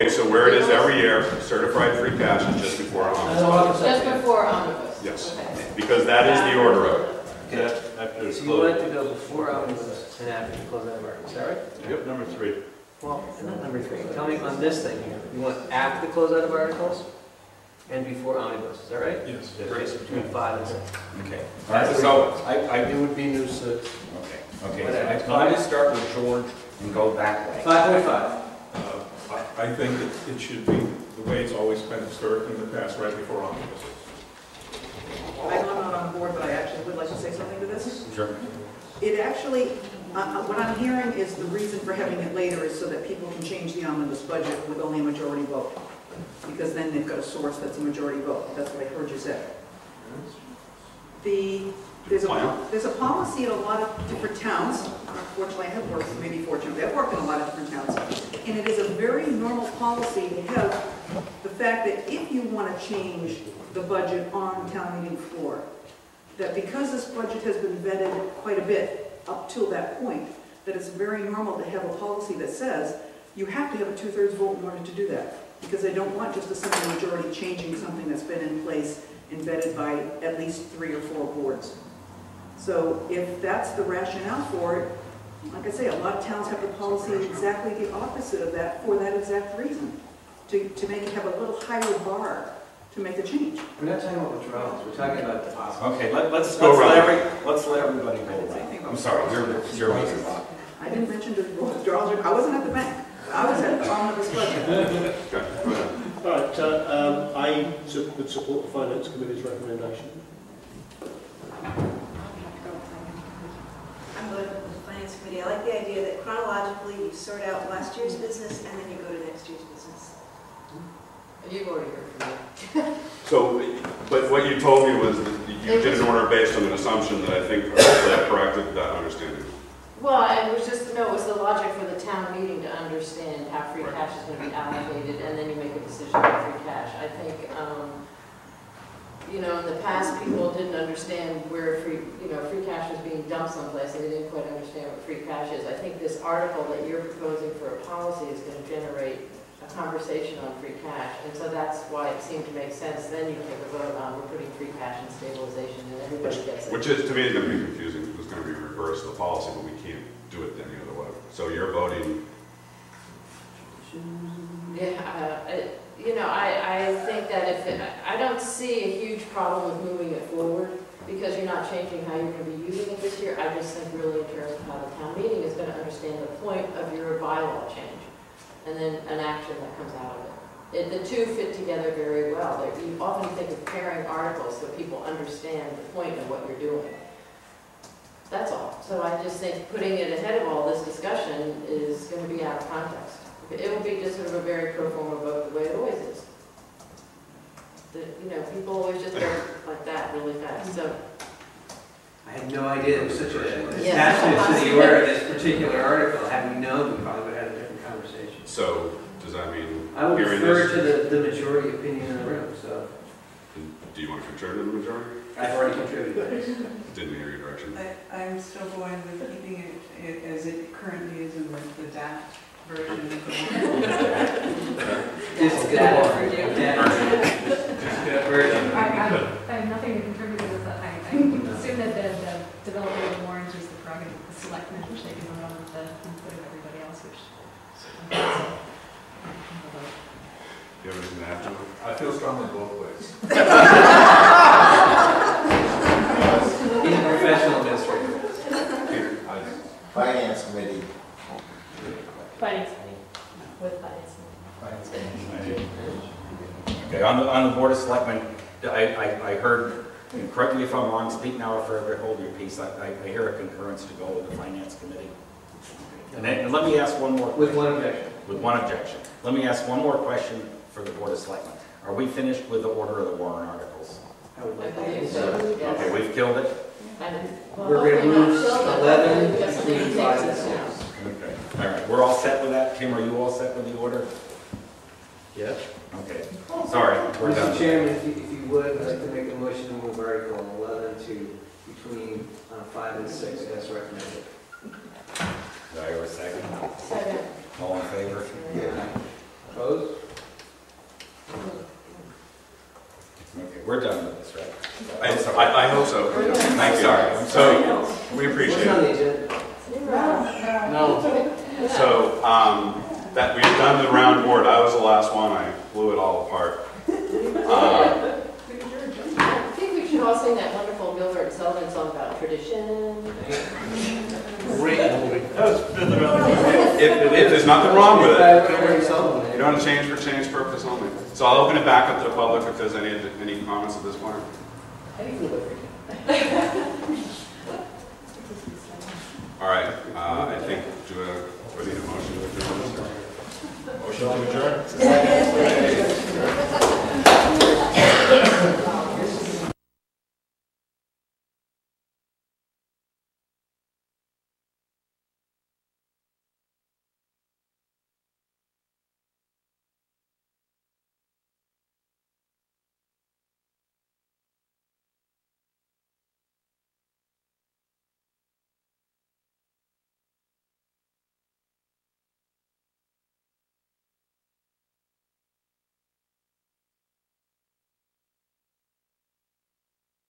So where it is every year, certified free cash is just before omnibus. Just before omnibus? Yes, okay. because that is the order of it. Okay. So you want it to go before omnibus and after you close out of article, is that right? Yep, number 3. Well, not number 3. Tell me on this thing here. You want after the close out of articles and before omnibus, is that right? Yes. Okay, so between 5 and 6. Okay. All right, so It would be new 6. okay. So let me start with George and go that way. 5.5. I think it should be the way it's always been historically in the past, right before omnibus. I know I'm not on board, but I actually would like to say something to this. Sure. It actually, what I'm hearing is the reason for having it later is so that people can change the omnibus budget with only a majority vote. Because then they've got a source that's a majority vote. That's what I heard you say. There's a policy in a lot of different towns. Unfortunately, I have worked, maybe fortunately, I've worked in a lot of different towns. And it is a very normal policy to have the fact that if you want to change the budget on the town meeting floor, that because this budget has been vetted quite a bit up till that point, that it's very normal to have a policy that says you have to have a 2/3 vote in order to do that. Because they don't want just a simple majority changing something that's been in place and vetted by at least 3 or 4 boards. So if that's the rationale for it, like I say, a lot of towns have the policy exactly the opposite of that for that exact reason, to make it have a little higher bar to make a change. We're not talking about withdrawals, we're talking about deposits. Okay, let's let everybody go. I'm sorry, you're making Bob. I didn't mention the withdrawals. I wasn't at the bank. I was at the omnibus budget. All right, I would support the Finance Committee's recommendation. I'm going with the Finance Committee. I like the idea that chronologically you sort out last year's business and then you go to next year's business. You've already heard from me. So, but what you told me was that you did an order based on an assumption that I think hopefully I corrected that understanding. Well, it was just, no, it was the logic for the town meeting to understand how free cash is going to be allocated, and then you make a decision on free cash. I think, you know, in the past, people didn't understand where free cash was being dumped someplace, and they didn't quite understand what free cash is. I think this article that you're proposing for a policy is going to generate a conversation on free cash, and so that's why it seemed to make sense. Then you take a vote on we're putting free cash in stabilization, and everybody gets it. Which is, to me, going to be confusing. It's going to be reverse the policy, but we can't do it any other way. So you're voting. Yeah, you know, I think that I don't see a huge problem with moving it forward because you're not changing how you're going to be using it this year. I just think really in terms of how the town meeting is going to understand the point of your bylaw change and then an action that comes out of it. The two fit together very well. You often think of pairing articles so people understand the point of what you're doing. That's all. So I just think putting it ahead of all this discussion is going to be out of context. It will be just sort of a very pro forma vote the way it always is. You know, people always just go like that really fast. So I had no idea there was such a Yes. attachment to the order of this particular article. Had we known, we probably would have had a different conversation. So does that mean I would hearing refer this? to the majority opinion in the room. So Do you want to contribute to the majority? I've already contributed. Didn't hear your direction. I'm still going with keeping it as it currently is in the DAT version of the This is version. I have nothing to contribute to this. I assume that the development of the warrant is the prerogative of the selectmen, which they can vote on with the input of everybody else, which Do you have anything to add to it? I feel strongly both ways. He's a professional administrator. Finance Committee. Finance Committee. With Finance Committee. Okay, on the Board of Selectmen, I heard, and correct me if I'm wrong, speak now or forever hold your peace. I hear a concurrence to go with the Finance Committee. And let me ask one more. With one objection. With one objection. Let me ask one more question for the Board of Selectmen. Are we finished with the order of the warrant articles? I would like to think think so. so. Yes. Okay, we've killed it? We're going to move 11, 15, 5, and 6. Okay, all right. We're all set with that? Tim, are you all set with the order? Yes. Okay. Sorry, we're done. Mr. Chairman, if you would, I'd like to make a motion to move Article 11 to between 5 and 6 as recommended. Do I hear a second? Second. All in favor? Yeah. Opposed? Okay, we're done with this, right? I hope so. Thank you. I'm sorry. So, we appreciate What's on it. the agenda? No. So, that we've done the round board. I was the last one. I blew it all apart. I think we should all sing that wonderful Gilbert Sullivan song about tradition. Great movie. If there's nothing wrong with it. Gilbert Sullivan. You don't want to change for change purpose only. So I'll open it back up to the public if there's any comments at this point. All right, I think, do we need a motion to adjourn? Motion to adjourn?